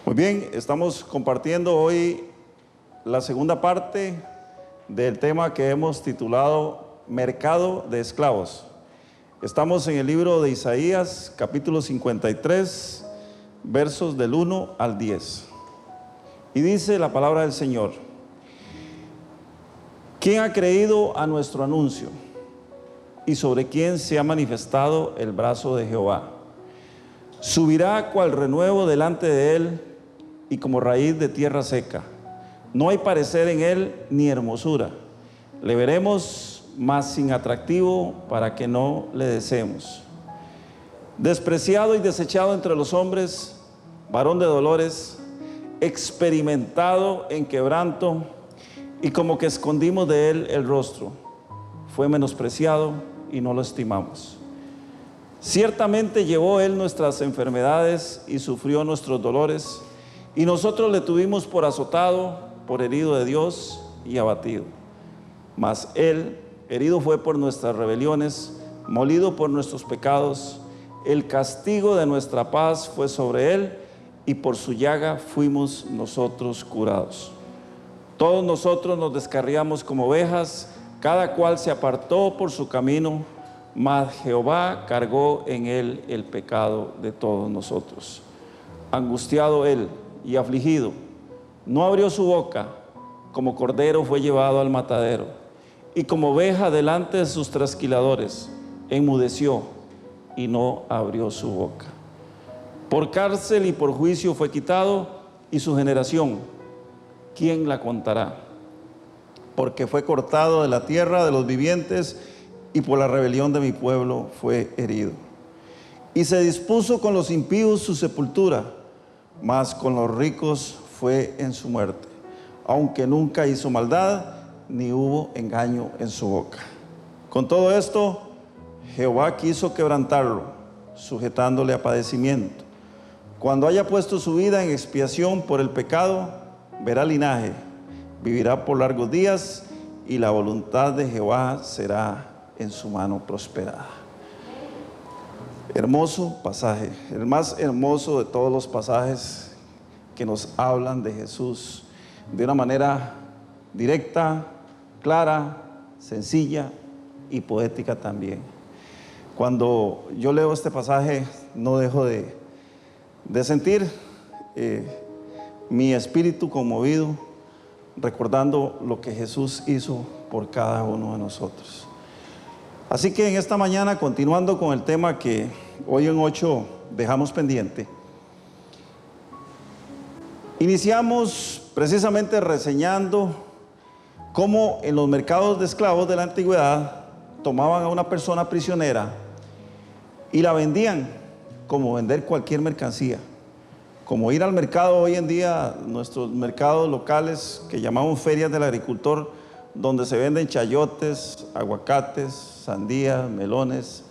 Muy bien, estamos compartiendo hoy la segunda parte del tema que hemos titulado Mercado de Esclavos. Estamos en el libro de Isaías, capítulo 53, versos del 1 al 10. Y dice la palabra del Señor: ¿quién ha creído a nuestro anuncio? ¿Y sobre quién se ha manifestado el brazo de Jehová? Subirá cual renuevo delante de él, y como raíz de tierra seca. No hay parecer en él ni hermosura. Le veremos, mas sin atractivo, para que no le deseemos. Despreciado y desechado entre los hombres, varón de dolores, experimentado en quebranto, y como que escondimos de él el rostro. Fue menospreciado y no lo estimamos. Ciertamente llevó él nuestras enfermedades y sufrió nuestros dolores, y nosotros le tuvimos por azotado, por herido de Dios y abatido. Mas él herido fue por nuestras rebeliones, molido por nuestros pecados. El castigo de nuestra paz fue sobre él, y por su llaga fuimos nosotros curados. Todos nosotros nos descarriamos como ovejas, cada cual se apartó por su camino, mas Jehová cargó en él el pecado de todos nosotros. Angustiado él y afligido, no abrió su boca. Como cordero fue llevado al matadero, y como oveja delante de sus trasquiladores, enmudeció y no abrió su boca. Por cárcel y por juicio fue quitado, y su generación, ¿quién la contará? Porque fue cortado de la tierra de los vivientes, y por la rebelión de mi pueblo fue herido. Y se dispuso con los impíos su sepultura, mas con los ricos fue en su muerte, aunque nunca hizo maldad, ni hubo engaño en su boca. Con todo esto, Jehová quiso quebrantarlo, sujetándole a padecimiento. Cuando haya puesto su vida en expiación por el pecado, verá linaje, vivirá por largos días, y la voluntad de Jehová será en su mano prosperada. Hermoso pasaje, el más hermoso de todos los pasajes que nos hablan de Jesús de una manera directa, clara, sencilla y poética también. Cuando yo leo este pasaje, no dejo de sentir mi espíritu conmovido, recordando lo que Jesús hizo por cada uno de nosotros. Así que en esta mañana, continuando con el tema que hoy en 8 dejamos pendiente, iniciamos precisamente reseñando cómo en los mercados de esclavos de la antigüedad tomaban a una persona prisionera y la vendían como vender cualquier mercancía, como ir al mercado hoy en día, nuestros mercados locales que llamamos ferias del agricultor, donde se venden chayotes, aguacates, sandías, melones,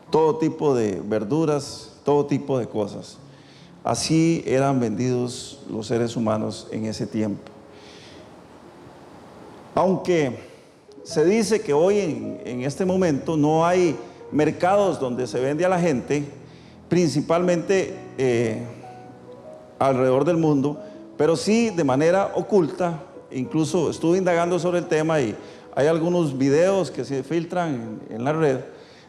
todo tipo de verduras, todo tipo de cosas. Así eran vendidos los seres humanos en ese tiempo. Aunque se dice que hoy en este momento no hay mercados donde se vende a la gente, principalmente alrededor del mundo, pero sí de manera oculta. Incluso estuve indagando sobre el tema y hay algunos videos que se filtran en la red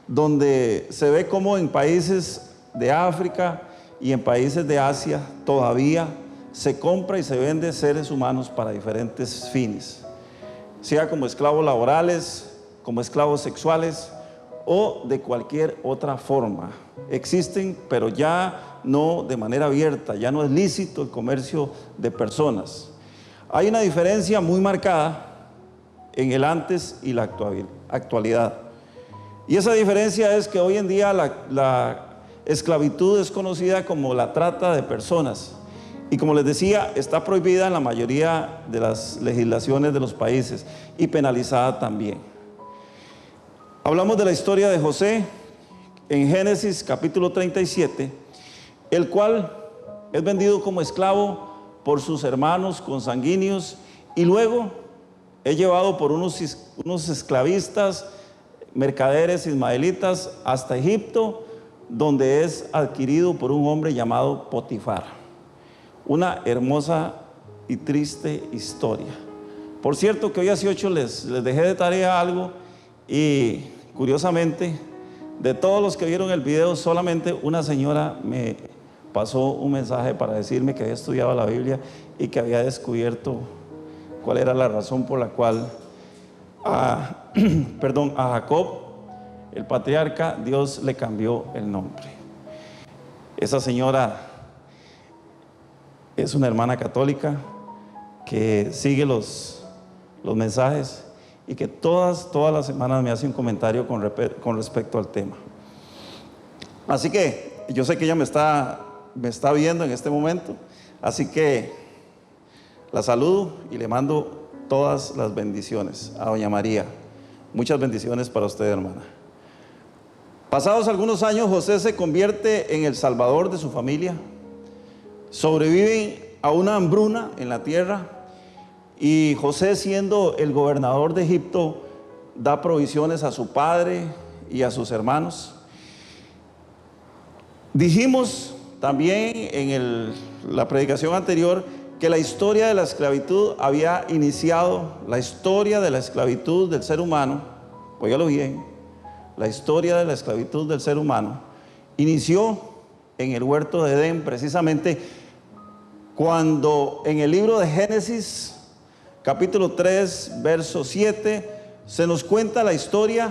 donde se ve cómo en países de África y en países de Asia todavía se compra y se vende seres humanos para diferentes fines, sea como esclavos laborales, como esclavos sexuales o de cualquier otra forma. Existen, pero ya no de manera abierta, ya no es lícito el comercio de personas. Hay una diferencia muy marcada en el antes y la actualidad. Y esa diferencia es que hoy en día la esclavitud es conocida como la trata de personas. Y como les decía, está prohibida en la mayoría de las legislaciones de los países y penalizada también. Hablamos de la historia de José en Génesis capítulo 37, el cual es vendido como esclavo por sus hermanos consanguíneos y luego es llevado por unos esclavistas, mercaderes ismaelitas hasta Egipto, donde es adquirido por un hombre llamado Potifar, una hermosa y triste historia. Por cierto que hoy a 18 les dejé de tarea algo y curiosamente de todos los que vieron el video solamente una señora me pasó un mensaje para decirme que había estudiado la Biblia y que había descubierto cuál era la razón por la cual a Jacob, el patriarca, Dios le cambió el nombre. Esa señora es una hermana católica que sigue los mensajes y que todas las semanas me hace un comentario con respecto al tema. Así que yo sé que ella me está viendo en este momento, así que la saludo y le mando todas las bendiciones a doña María. Muchas bendiciones para usted, hermana. Pasados algunos años, José se convierte en el salvador de su familia. Sobreviven a una hambruna en la tierra y José, siendo el gobernador de Egipto, da provisiones a su padre y a sus hermanos. Dijimos también en la predicación anterior que la historia de la esclavitud había iniciado, la historia de la esclavitud del ser humano, óigalo bien, la historia de la esclavitud del ser humano inició en el huerto de Edén, precisamente cuando en el libro de Génesis, capítulo 3, verso 7, se nos cuenta la historia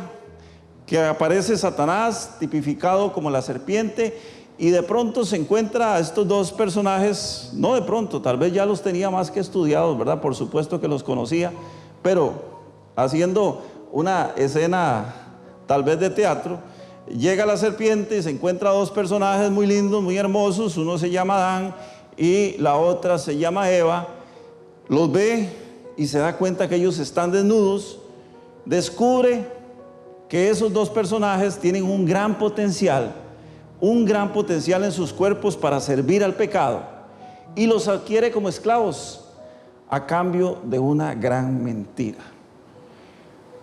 que aparece Satanás tipificado como la serpiente y de pronto se encuentra a estos dos personajes, no de pronto, tal vez ya los tenía más que estudiados, ¿verdad? Por supuesto que los conocía, pero haciendo una escena tal vez de teatro, llega la serpiente y se encuentra a dos personajes muy lindos, muy hermosos, uno se llama Adán y la otra se llama Eva. Los ve y se da cuenta que ellos están desnudos, descubre que esos dos personajes tienen un gran potencial en sus cuerpos para servir al pecado y los adquiere como esclavos a cambio de una gran mentira.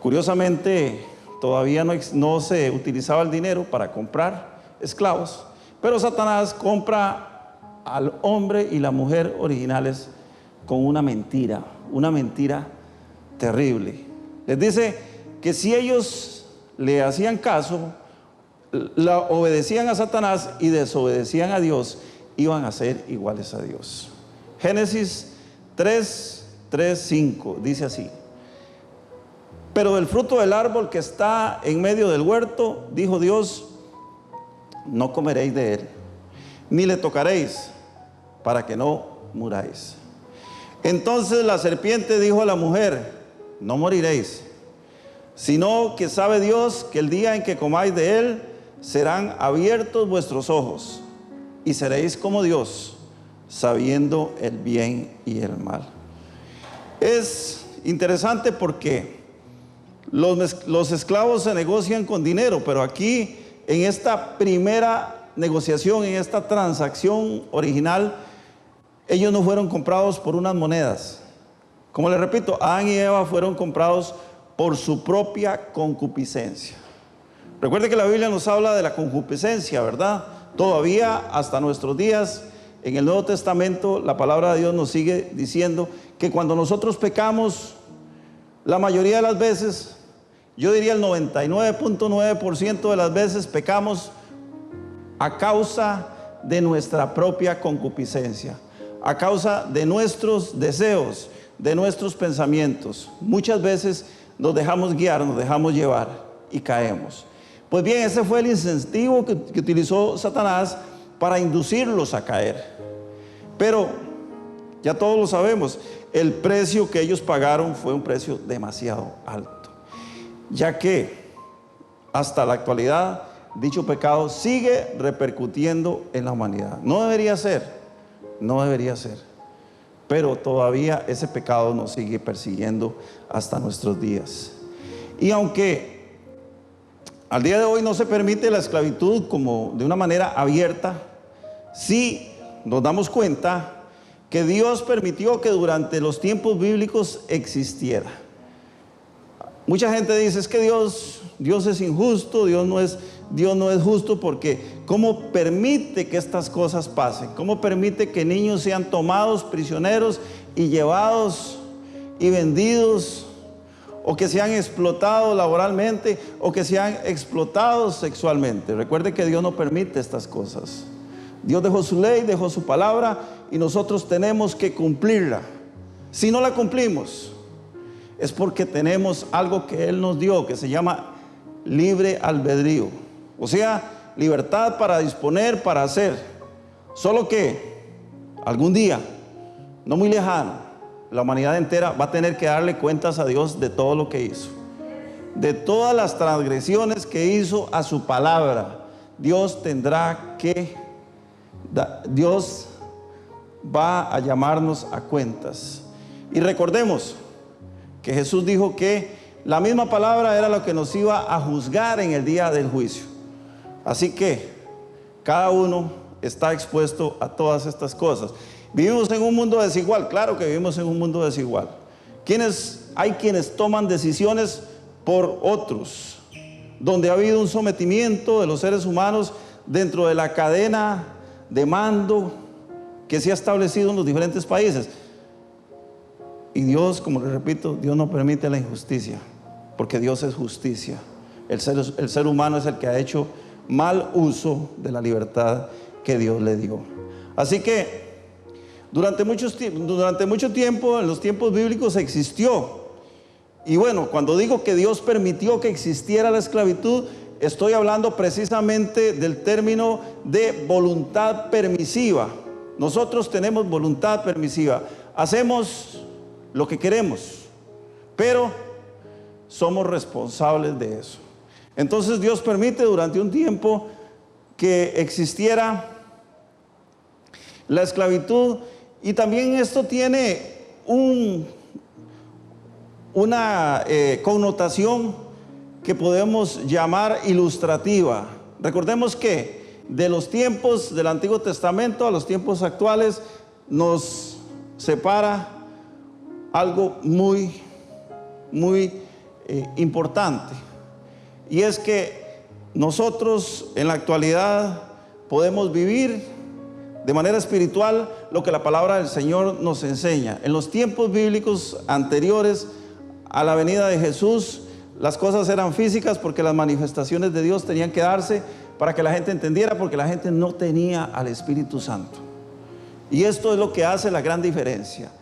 Curiosamente, todavía no se utilizaba el dinero para comprar esclavos, pero Satanás compra al hombre y la mujer originales con una mentira terrible. Les dice que si ellos le hacían caso, obedecían a Satanás y desobedecían a Dios, iban a ser iguales a Dios. Génesis 3:5 dice así: pero del fruto del árbol que está en medio del huerto, dijo Dios, no comeréis de él, ni le tocaréis, para que no muráis. Entonces la serpiente dijo a la mujer, no moriréis, sino que sabe Dios que el día en que comáis de él, serán abiertos vuestros ojos, y seréis como Dios, sabiendo el bien y el mal. Es interesante porque los esclavos se negocian con dinero, pero aquí en esta primera negociación, en esta transacción original, ellos no fueron comprados por unas monedas. Como les repito, Adán y Eva fueron comprados por su propia concupiscencia. Recuerde que la Biblia nos habla de la concupiscencia, ¿verdad? Todavía hasta nuestros días, en el Nuevo Testamento, la palabra de Dios nos sigue diciendo que cuando nosotros pecamos, la mayoría de las veces, yo diría el 99.9% de las veces pecamos a causa de nuestra propia concupiscencia, a causa de nuestros deseos, de nuestros pensamientos. Muchas veces nos dejamos guiar, nos dejamos llevar y caemos. Pues bien, ese fue el incentivo que utilizó Satanás para inducirlos a caer. Pero ya todos lo sabemos, el precio que ellos pagaron fue un precio demasiado alto, ya que hasta la actualidad dicho pecado sigue repercutiendo en la humanidad. No debería ser, pero todavía ese pecado nos sigue persiguiendo hasta nuestros días. Y aunque al día de hoy no se permite la esclavitud como de una manera abierta, sí nos damos cuenta que Dios permitió que durante los tiempos bíblicos existiera. Mucha gente dice, es que Dios es injusto, Dios no es justo, porque ¿cómo permite que estas cosas pasen? ¿Cómo permite que niños sean tomados prisioneros y llevados y vendidos, o que sean explotados laboralmente, o que sean explotados sexualmente? Recuerde que Dios no permite estas cosas. Dios dejó su ley, dejó su palabra, y nosotros tenemos que cumplirla. Si no la cumplimos, es porque tenemos algo que Él nos dio, que se llama libre albedrío. O sea, libertad para disponer, para hacer. Solo que algún día, no muy lejano, la humanidad entera va a tener que darle cuentas a Dios de todo lo que hizo, de todas las transgresiones que hizo a su palabra. Dios va a llamarnos a cuentas. Y recordemos que Jesús dijo que la misma palabra era lo que nos iba a juzgar en el día del juicio. Así que cada uno está expuesto a todas estas cosas. Vivimos en un mundo desigual, claro que vivimos en un mundo desigual. Hay quienes toman decisiones por otros, donde ha habido un sometimiento de los seres humanos dentro de la cadena de mando que se ha establecido en los diferentes países. Y Dios, como les repito, Dios no permite la injusticia, porque Dios es justicia. El ser humano es el que ha hecho mal uso de la libertad que Dios le dio. Así que durante mucho tiempo, en los tiempos bíblicos, existió. Y bueno, cuando digo que Dios permitió que existiera la esclavitud, estoy hablando precisamente del término de voluntad permisiva. Nosotros tenemos voluntad permisiva. Hacemos lo que queremos, pero somos responsables de eso. Entonces Dios permite durante un tiempo que existiera la esclavitud, y también esto tiene una connotación que podemos llamar ilustrativa. Recordemos que de los tiempos del Antiguo Testamento a los tiempos actuales nos separa algo muy importante, y es que nosotros en la actualidad podemos vivir de manera espiritual lo que la palabra del Señor nos enseña. En los tiempos bíblicos anteriores a la venida de Jesús, las cosas eran físicas porque las manifestaciones de Dios tenían que darse para que la gente entendiera, porque la gente no tenía al Espíritu Santo. Y esto es lo que hace la gran diferencia.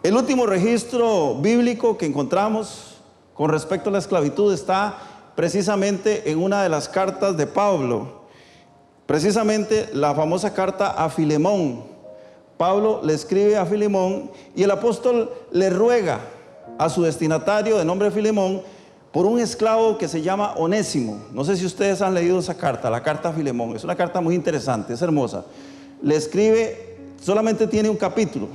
El último registro bíblico que encontramos con respecto a la esclavitud está precisamente en una de las cartas de Pablo, precisamente la famosa carta a Filemón. Pablo le escribe a Filemón, y el apóstol le ruega a su destinatario de nombre Filemón por un esclavo que se llama Onésimo. No sé si ustedes han leído esa carta, la carta a Filemón. Es una carta muy interesante, es hermosa. Le escribe, solamente tiene un capítulo.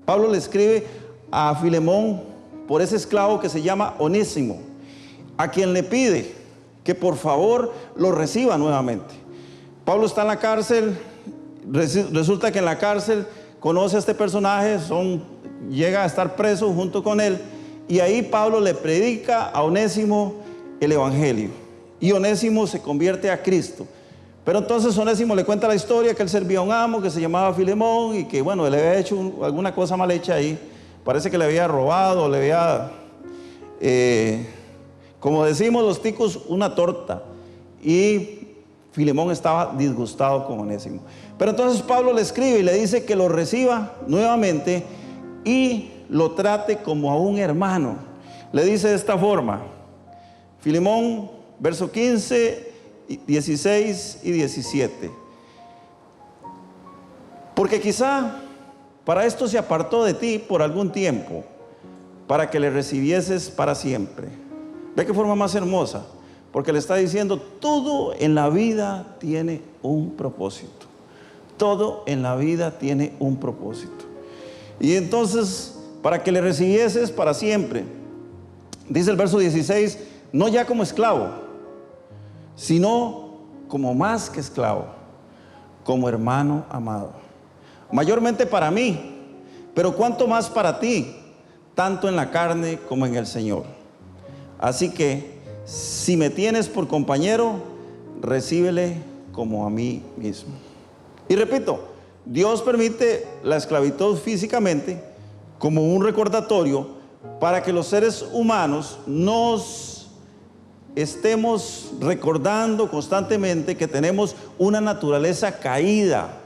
Pablo le escribe a Filemón por ese esclavo que se llama Onésimo, a quien le pide que por favor lo reciba nuevamente. Pablo está en la cárcel. Resulta que en la cárcel conoce a este personaje, llega a estar preso junto con él, y ahí Pablo le predica a Onésimo el evangelio, y Onésimo se convierte a Cristo. Pero entonces Onésimo le cuenta la historia, que él servía a un amo que se llamaba Filemón, y que bueno, le había hecho alguna cosa mal hecha ahí. Parece que le había robado, le había, como decimos los ticos, una torta. Y Filemón estaba disgustado con Onésimo. Pero entonces Pablo le escribe y le dice que lo reciba nuevamente y lo trate como a un hermano. Le dice de esta forma, Filemón, verso 15, 16 y 17. Porque quizá para esto se apartó de ti por algún tiempo, para que le recibieses para siempre. ¿Ve qué forma más hermosa? Porque le está diciendo, todo en la vida tiene un propósito. Todo en la vida tiene un propósito. Y entonces, para que le recibieses para siempre. Dice el verso 16, no ya como esclavo, sino como más que esclavo, como hermano amado. Mayormente para mí, pero cuánto más para ti, tanto en la carne como en el Señor. Así que, si me tienes por compañero, recíbele como a mí mismo. Y repito, Dios permite la esclavitud físicamente como un recordatorio para que los seres humanos nos estemos recordando constantemente que tenemos una naturaleza caída.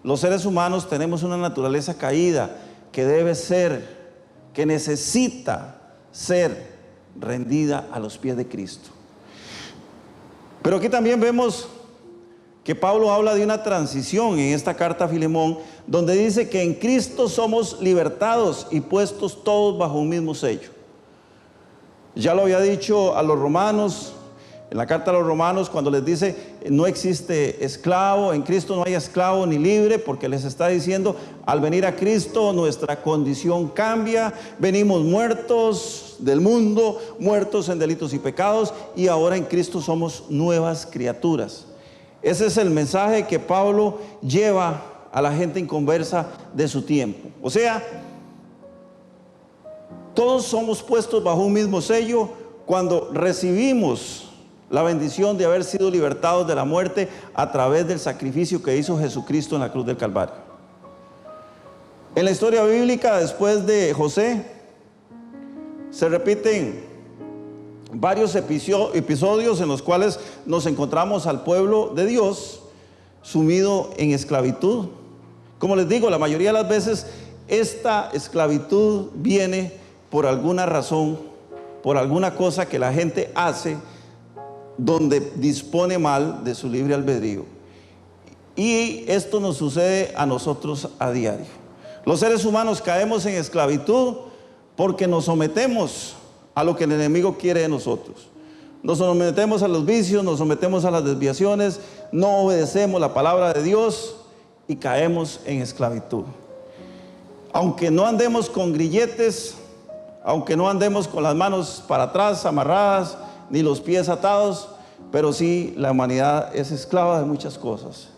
Los seres humanos tenemos una naturaleza caída que debe ser, que necesita ser rendida a los pies de Cristo. Pero aquí también vemos que Pablo habla de una transición en esta carta a Filemón, donde dice que en Cristo somos libertados y puestos todos bajo un mismo sello. Ya lo había dicho a los romanos, en la carta a los romanos, cuando les dice no existe esclavo, en Cristo no hay esclavo ni libre, porque les está diciendo, al venir a Cristo nuestra condición cambia, venimos muertos del mundo, muertos en delitos y pecados, y ahora en Cristo somos nuevas criaturas. Ese es el mensaje que Pablo lleva a la gente inconversa de su tiempo. O sea, todos somos puestos bajo un mismo sello cuando recibimos la bendición de haber sido libertados de la muerte a través del sacrificio que hizo Jesucristo en la cruz del Calvario. En la historia bíblica, después de José, se repiten varios episodios en los cuales nos encontramos al pueblo de Dios sumido en esclavitud. Como les digo, la mayoría de las veces esta esclavitud viene por alguna razón, por alguna cosa que la gente hace donde dispone mal de su libre albedrío. Y esto nos sucede a nosotros a diario. Los seres humanos caemos en esclavitud porque nos sometemos a lo que el enemigo quiere de nosotros. Nos sometemos a los vicios, nos sometemos a las desviaciones, no obedecemos la palabra de Dios y caemos en esclavitud. Aunque no andemos con grilletes, aunque no andemos con las manos para atrás amarradas, ni los pies atados, pero sí la humanidad es esclava de muchas cosas.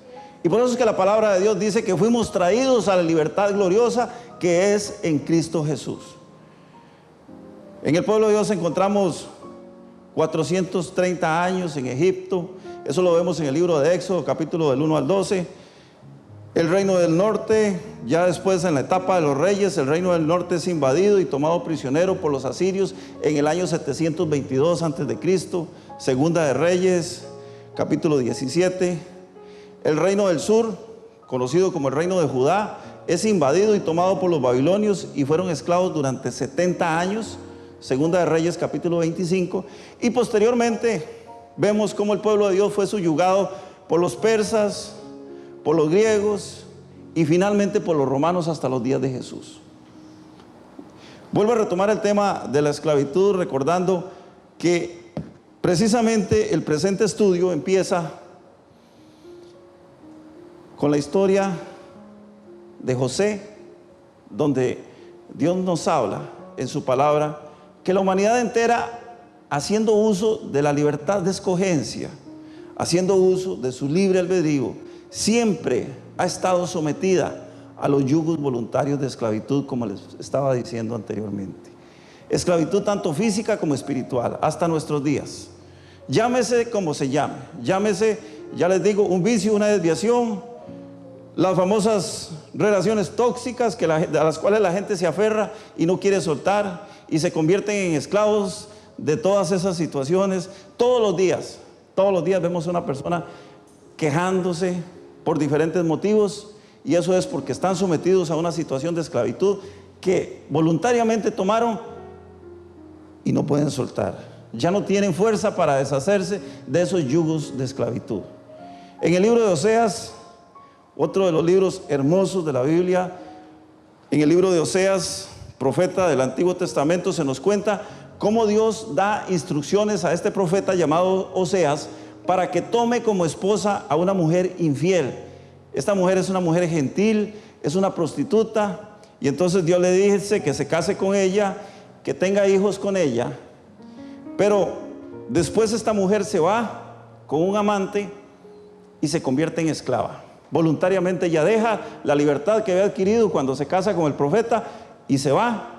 Y por eso es que la palabra de Dios dice que fuimos traídos a la libertad gloriosa que es en Cristo Jesús. En el pueblo de Dios encontramos 430 años en Egipto. Eso lo vemos en el libro de Éxodo, capítulo del 1 al 12. El reino del norte, ya después en la etapa de los reyes, el reino del norte es invadido y tomado prisionero por los asirios en el año 722 a.C. Segunda de Reyes, capítulo 17. El reino del sur, conocido como el reino de Judá, es invadido y tomado por los babilonios y fueron esclavos durante 70 años. Segunda de Reyes, capítulo 25. Y posteriormente vemos cómo el pueblo de Dios fue subyugado por los persas, por los griegos y finalmente por los romanos hasta los días de Jesús. Vuelvo a retomar el tema de la esclavitud, recordando que precisamente el presente estudio empieza con la historia de José, donde Dios nos habla en su palabra que la humanidad entera, haciendo uso de la libertad de escogencia, haciendo uso de su libre albedrío, siempre ha estado sometida a los yugos voluntarios de esclavitud, como les estaba diciendo anteriormente. Esclavitud tanto física como espiritual, hasta nuestros días. Llámese como se llame, llámese, ya les digo, un vicio, una desviación, las famosas relaciones tóxicas a las cuales la gente se aferra y no quiere soltar y se convierten en esclavos de todas esas situaciones. Todos los días vemos a una persona quejándose por diferentes motivos, y eso es porque están sometidos a una situación de esclavitud que voluntariamente tomaron y no pueden soltar. Ya no tienen fuerza para deshacerse de esos yugos de esclavitud. En el libro de Oseas, otro de los libros hermosos de la Biblia, en el libro de Oseas, profeta del Antiguo Testamento, se nos cuenta cómo Dios da instrucciones a este profeta llamado Oseas para que tome como esposa a una mujer infiel. Esta mujer es una mujer gentil, es una prostituta, y entonces Dios le dice que se case con ella, que tenga hijos con ella. Pero después esta mujer se va con un amante y se convierte en esclava. Voluntariamente ella deja la libertad que había adquirido cuando se casa con el profeta y se va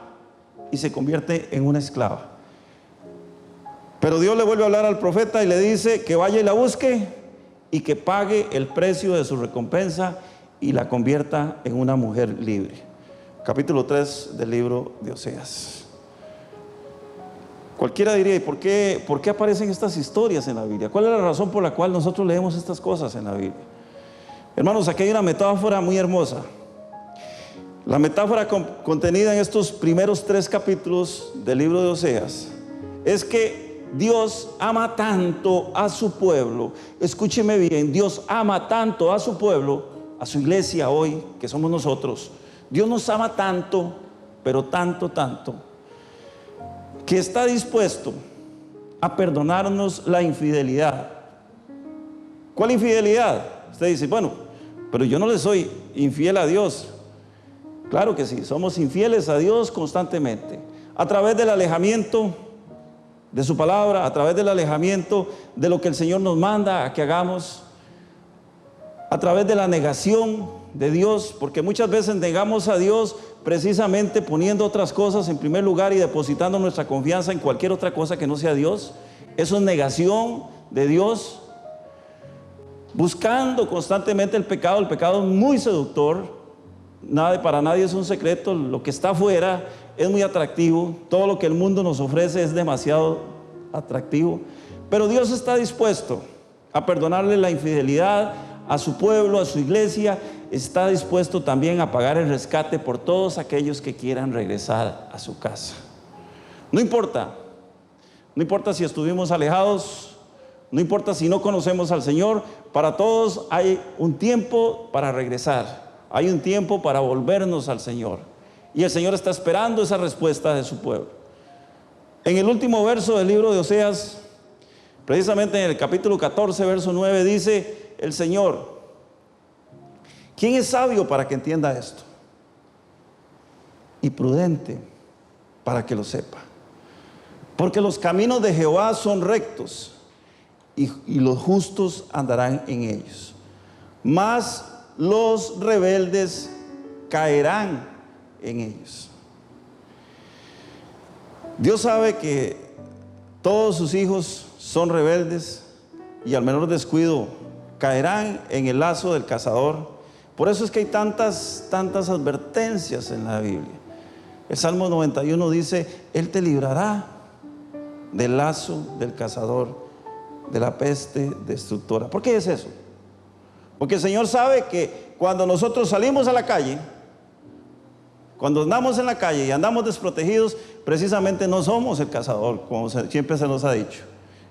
y se convierte en una esclava. Pero Dios le vuelve a hablar al profeta y le dice que vaya y la busque y que pague el precio de su recompensa y la convierta en una mujer libre. Capítulo 3 del libro de Oseas. Cualquiera diría, ¿y por qué aparecen estas historias en la Biblia? ¿Cuál es la razón por la cual nosotros leemos estas cosas en la Biblia? Hermanos, aquí hay una metáfora muy hermosa. La metáfora contenida en estos primeros 3 capítulos del libro de Oseas es que Dios ama tanto a su pueblo. Escúcheme bien, Dios ama tanto a su pueblo, a su iglesia hoy, que somos nosotros. Dios nos ama tanto, pero tanto, que está dispuesto a perdonarnos la infidelidad. ¿Cuál infidelidad? Usted dice, bueno, pero yo no le soy infiel a Dios. Claro que sí, somos infieles a Dios constantemente, a través del alejamiento de su palabra, a través del alejamiento de lo que el Señor nos manda a que hagamos, a través de la negación de Dios, porque muchas veces negamos a Dios precisamente poniendo otras cosas en primer lugar y depositando nuestra confianza en cualquier otra cosa que no sea Dios. Eso es negación de Dios, buscando constantemente el pecado. El pecado es muy seductor, para nadie es un secreto, lo que está afuera es muy atractivo, todo lo que el mundo nos ofrece es demasiado atractivo, pero Dios está dispuesto a perdonarle la infidelidad a su pueblo, a su iglesia. Está dispuesto también a pagar el rescate por todos aquellos que quieran regresar a su casa. No importa si estuvimos alejados, no importa si no conocemos al Señor, para todos hay un tiempo para regresar, hay un tiempo para volvernos al Señor. Y el Señor está esperando esa respuesta de su pueblo. En el último verso del libro de Oseas, precisamente en el capítulo 14, verso 9, dice el Señor: ¿quién es sabio para que entienda esto? Y prudente para que lo sepa. Porque los caminos de Jehová son rectos, y los justos andarán en ellos. Mas los rebeldes caerán en ellos. Dios sabe que todos sus hijos son rebeldes y al menor descuido caerán en el lazo del cazador. Por eso es que hay tantas advertencias en la Biblia. El Salmo 91 dice: Él te librará del lazo del cazador, de la peste destructora. ¿Por qué es eso? Porque el Señor sabe que cuando nosotros salimos a la calle, cuando andamos en la calle y andamos desprotegidos, precisamente no somos el cazador, como siempre se nos ha dicho.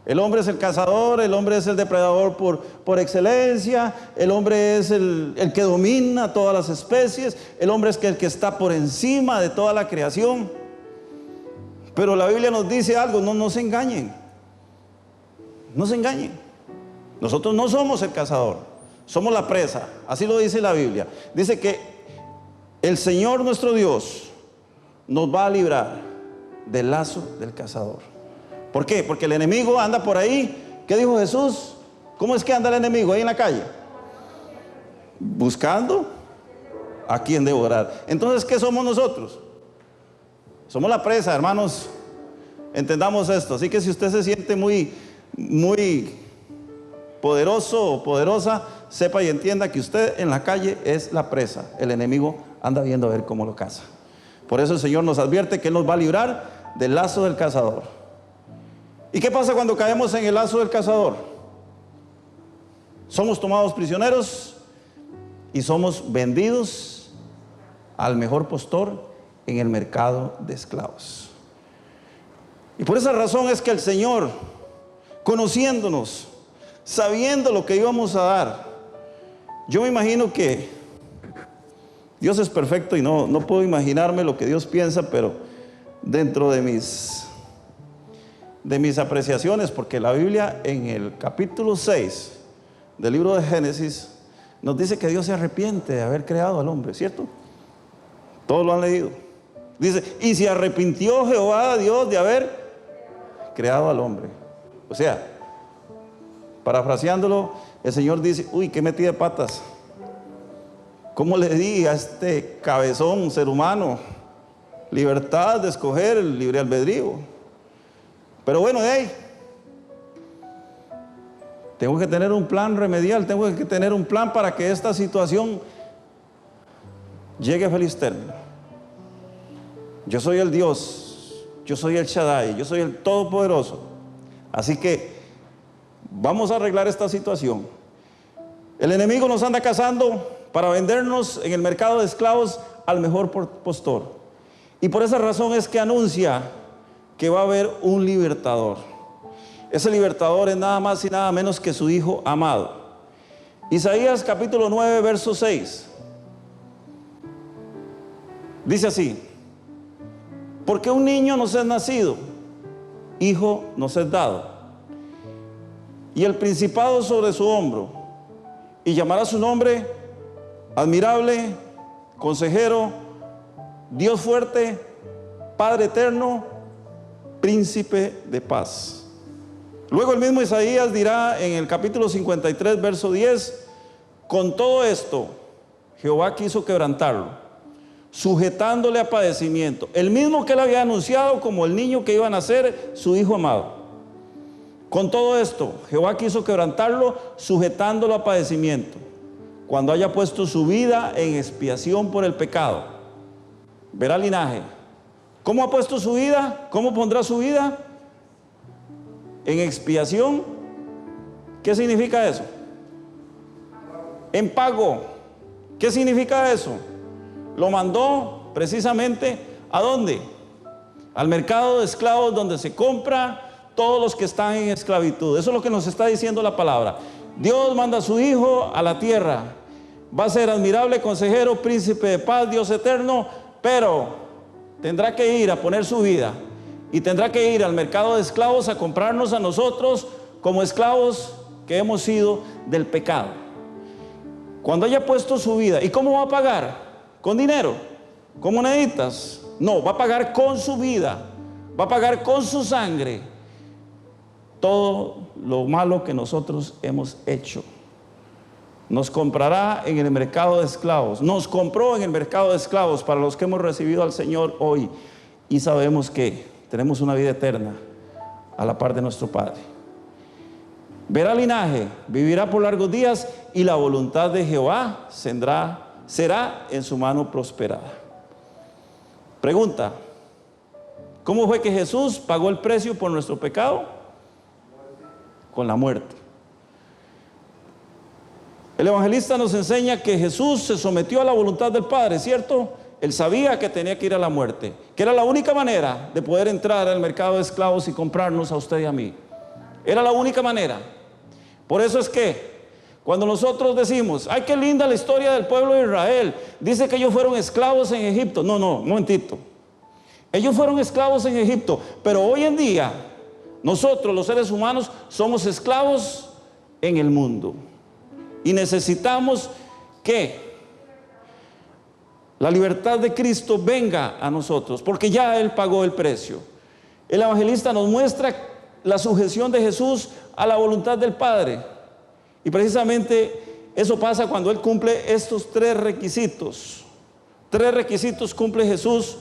El hombre es el cazador, el hombre es el depredador por excelencia, el hombre es el que domina todas las especies, el hombre es el que está por encima de toda la creación. Pero la Biblia nos dice algo: no se engañen, no se engañen. Nosotros no somos el cazador, somos la presa, así lo dice la Biblia. Dice que el Señor nuestro Dios nos va a librar del lazo del cazador. ¿Por qué? Porque el enemigo anda por ahí. ¿Qué dijo Jesús? ¿Cómo es que anda el enemigo ahí en la calle? Buscando a quien devorar. Entonces, ¿qué somos nosotros? Somos la presa, hermanos. Entendamos esto. Así que si usted se siente muy poderoso o poderosa, sepa y entienda que usted en la calle es la presa. El enemigo anda viendo a ver cómo lo caza. Por eso el Señor nos advierte que Él nos va a librar del lazo del cazador. ¿Y qué pasa cuando caemos en el lazo del cazador? Somos tomados prisioneros y somos vendidos al mejor postor en el mercado de esclavos. Y por esa razón es que el Señor, conociéndonos, sabiendo lo que íbamos a dar, yo me imagino que Dios es perfecto y no puedo imaginarme lo que Dios piensa, pero dentro de mis apreciaciones, porque la Biblia en el capítulo 6 del libro de Génesis nos dice que Dios se arrepiente de haber creado al hombre, ¿cierto? Todos lo han leído. Dice: y se arrepintió Jehová Dios de haber creado al hombre. O sea, parafraseándolo, el Señor dice: uy, qué metida de patas. ¿Cómo le di a este cabezón ser humano libertad de escoger el libre albedrío? Pero bueno, Tengo que tener un plan remedial, tengo que tener un plan para que esta situación llegue a feliz término. Yo soy el Dios, yo soy el Shaddai, yo soy el Todopoderoso. Así que vamos a arreglar esta situación. El enemigo nos anda cazando para vendernos en el mercado de esclavos al mejor postor. Y por esa razón es que anuncia que va a haber un libertador. Ese libertador es nada más y nada menos que su Hijo amado. Isaías capítulo 9, verso 6. Dice así: porque un niño nos es nacido, hijo nos es dado, y el principado sobre su hombro, y llamará su nombre Admirable, Consejero, Dios fuerte, Padre eterno, Príncipe de paz. Luego el mismo Isaías dirá en el capítulo 53, verso 10: con todo esto Jehová quiso quebrantarlo, sujetándole a padecimiento, el mismo que él había anunciado como el niño que iba a nacer, su Hijo amado. Con todo esto Jehová quiso quebrantarlo, sujetándolo a padecimiento, cuando haya puesto su vida en expiación por el pecado. Verá linaje. ¿Cómo ha puesto su vida? ¿Cómo pondrá su vida? En expiación. ¿Qué significa eso? En pago. ¿Qué significa eso? Lo mandó precisamente ¿a dónde? Al mercado de esclavos, donde se compra todos los que están en esclavitud. Eso es lo que nos está diciendo la palabra. Dios manda a su Hijo a la tierra. Va a ser admirable, consejero, príncipe de paz, Dios eterno, pero tendrá que ir a poner su vida y tendrá que ir al mercado de esclavos a comprarnos a nosotros como esclavos que hemos sido del pecado. Cuando haya puesto su vida, ¿y cómo va a pagar? ¿Con dinero? ¿Con moneditas? No, va a pagar con su vida, va a pagar con su sangre todo lo malo que nosotros hemos hecho. Nos comprará en el mercado de esclavos, nos compró en el mercado de esclavos para los que hemos recibido al Señor hoy y sabemos que tenemos una vida eterna a la par de nuestro Padre. Verá linaje, vivirá por largos días, y la voluntad de Jehová será en su mano prosperada. Pregunta: ¿cómo fue que Jesús pagó el precio por nuestro pecado? Con la muerte. El evangelista nos enseña que Jesús se sometió a la voluntad del Padre, ¿cierto? Él sabía que tenía que ir a la muerte, que era la única manera de poder entrar al mercado de esclavos y comprarnos a usted y a mí. Era la única manera. Por eso es que cuando nosotros decimos: ay, qué linda la historia del pueblo de Israel, dice que ellos fueron esclavos en Egipto. No, un momentito. Ellos fueron esclavos en Egipto, pero hoy en día nosotros, los seres humanos, somos esclavos en el mundo. Y necesitamos que la libertad de Cristo venga a nosotros, porque ya Él pagó el precio. El evangelista nos muestra la sujeción de Jesús a la voluntad del Padre. Y precisamente eso pasa cuando Él cumple estos tres requisitos. Tres requisitos cumple Jesús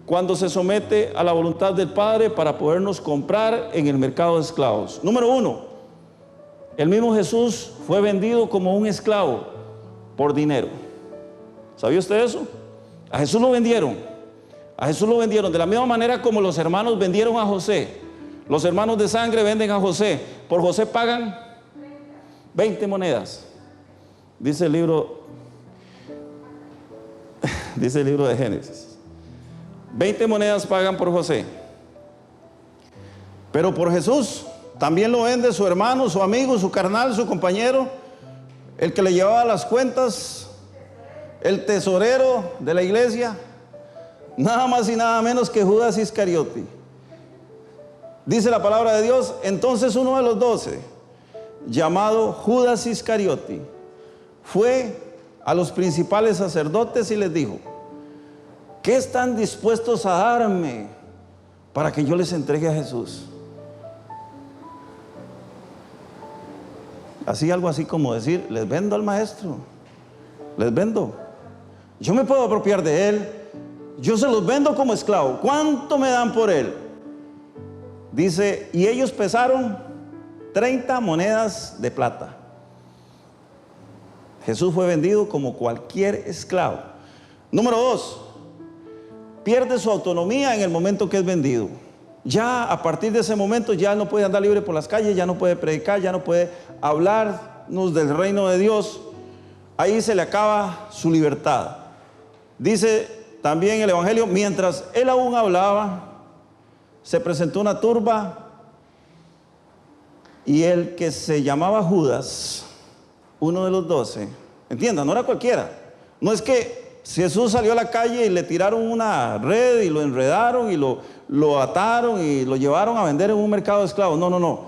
cuando se somete a la voluntad del Padre para podernos comprar en el mercado de esclavos. Número 1, el mismo Jesús fue vendido como un esclavo por dinero. ¿Sabía usted eso? A Jesús lo vendieron. A Jesús lo vendieron de la misma manera como los hermanos vendieron a José. Los hermanos de sangre venden a José. Por José pagan 20 monedas. Dice el libro de Génesis. 20 monedas pagan por José. Pero por Jesús también lo vende su hermano, su amigo, su carnal, su compañero, el que le llevaba las cuentas, el tesorero de la iglesia, nada más y nada menos que Judas Iscariote. Dice la palabra de Dios: entonces uno de los 12, llamado Judas Iscariote, fue a los principales sacerdotes y les dijo: ¿qué están dispuestos a darme para que yo les entregue a Jesús? Así, algo así como decir: les vendo al maestro, les vendo, yo me puedo apropiar de él, yo se los vendo como esclavo, ¿cuánto me dan por él? Dice: y ellos pesaron 30 monedas de plata. Jesús fue vendido como cualquier esclavo. Número 2, pierde su autonomía en el momento que es vendido. Ya a partir de ese momento ya no puede andar libre por las calles, ya no puede predicar, ya no puede hablarnos del reino de Dios. Ahí se le acaba su libertad. Dice también el Evangelio, mientras él aún hablaba, se presentó una turba y el que se llamaba Judas, uno de los 12, entiendan, no era cualquiera. No es que Jesús salió a la calle y le tiraron una red y lo enredaron y lo ataron y lo llevaron a vender en un mercado de esclavos. No, no, no.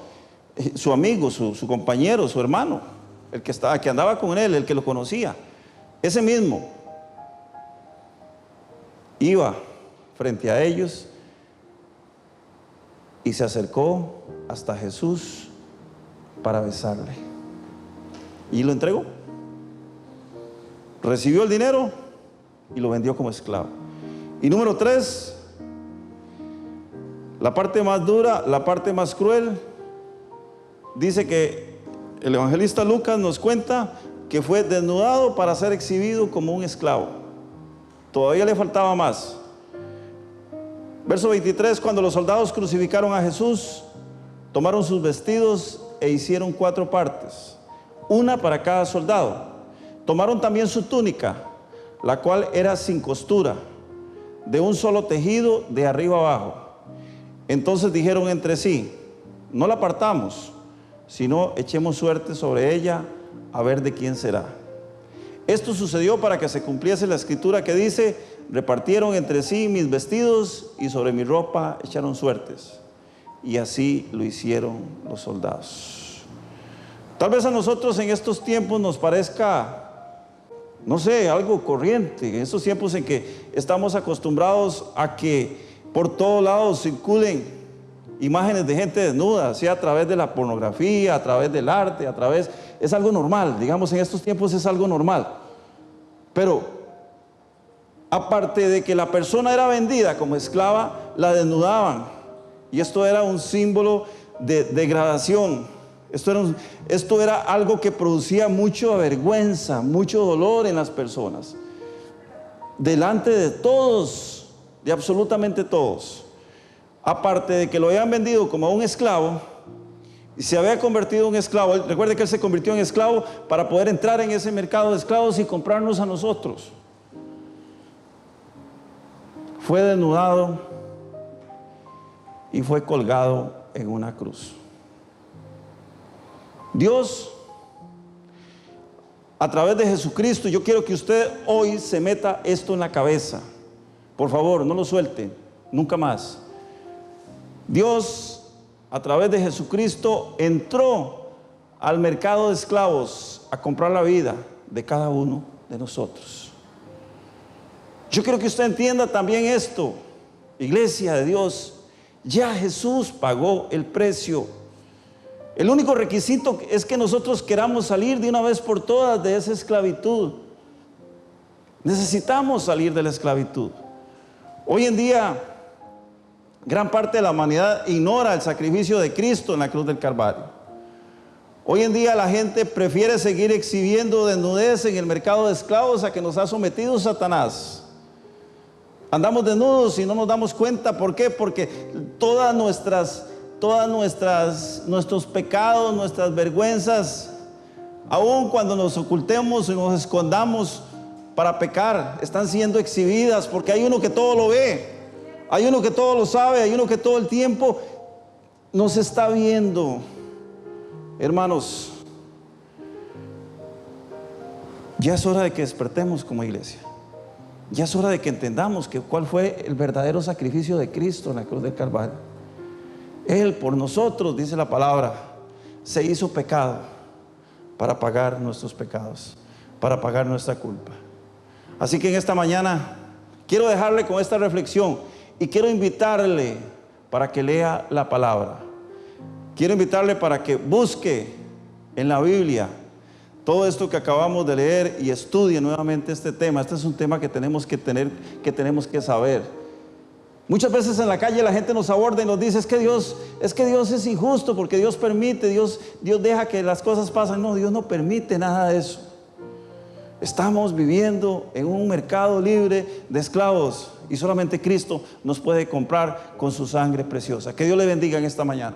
Su amigo, su compañero, su hermano, el que andaba con él, el que lo conocía, ese mismo, iba frente a ellos y se acercó hasta Jesús para besarle. Y lo entregó. Recibió el dinero y lo vendió como esclavo. Y número 3, la parte más dura, la parte más cruel, dice que el evangelista Lucas nos cuenta que fue desnudado para ser exhibido como un esclavo. Todavía le faltaba más. Verso 23, cuando los soldados crucificaron a Jesús, tomaron sus vestidos e hicieron 4 partes, una para cada soldado. Tomaron también su túnica, la cual era sin costura, de un solo tejido de arriba abajo. Entonces dijeron entre sí, no la partamos, sino echemos suerte sobre ella a ver de quién será. Esto sucedió para que se cumpliese la escritura que dice, repartieron entre sí mis vestidos y sobre mi ropa echaron suertes. Y así lo hicieron los soldados. Tal vez a nosotros en estos tiempos nos parezca, no sé, algo corriente. En estos tiempos en que estamos acostumbrados a que por todos lados circulen imágenes de gente desnuda, sea a través de la pornografía, a través del arte, es algo normal, digamos, en estos tiempos es algo normal. Pero aparte de que la persona era vendida como esclava, la desnudaban, y esto era un símbolo de degradación. Esto era algo que producía mucha vergüenza, mucho dolor en las personas, delante de todos, de absolutamente todos. Aparte de que lo habían vendido como un esclavo, y se había convertido en esclavo. Recuerde que él se convirtió en esclavo para poder entrar en ese mercado de esclavos y comprarnos a nosotros. Fue desnudado y fue colgado en una cruz. Dios, a través de Jesucristo, yo quiero que usted hoy se meta esto en la cabeza. Por favor, no lo suelte, nunca más. Dios, a través de Jesucristo, entró al mercado de esclavos a comprar la vida de cada uno de nosotros. Yo quiero que usted entienda también esto, iglesia de Dios. Ya Jesús pagó el precio. El único requisito es que nosotros queramos salir de una vez por todas de esa esclavitud. Necesitamos salir de la esclavitud. Hoy en día, gran parte de la humanidad ignora el sacrificio de Cristo en la cruz del Calvario. Hoy en día la gente prefiere seguir exhibiendo desnudez en el mercado de esclavos a que nos ha sometido Satanás. Andamos desnudos y no nos damos cuenta. ¿Por qué? Porque todos nuestros pecados, nuestras vergüenzas, aun cuando nos ocultemos y nos escondamos para pecar, están siendo exhibidas, porque hay uno que todo lo ve, hay uno que todo lo sabe, hay uno que todo el tiempo nos está viendo. Hermanos, ya es hora de que despertemos como iglesia. Ya es hora de que entendamos cuál fue el verdadero sacrificio de Cristo en la cruz del Calvario. Él por nosotros, dice la palabra, se hizo pecado para pagar nuestros pecados, para pagar nuestra culpa. Así que en esta mañana quiero dejarle con esta reflexión y quiero invitarle para que lea la palabra. Quiero invitarle para que busque en la Biblia todo esto que acabamos de leer y estudie nuevamente este tema. Este es un tema que tenemos que saber. Muchas veces en la calle la gente nos aborda y nos dice, es que Dios es injusto porque Dios permite, Dios deja que las cosas pasen. No, Dios no permite nada de eso. Estamos viviendo en un mercado libre de esclavos y solamente Cristo nos puede comprar con su sangre preciosa. Que Dios le bendiga en esta mañana.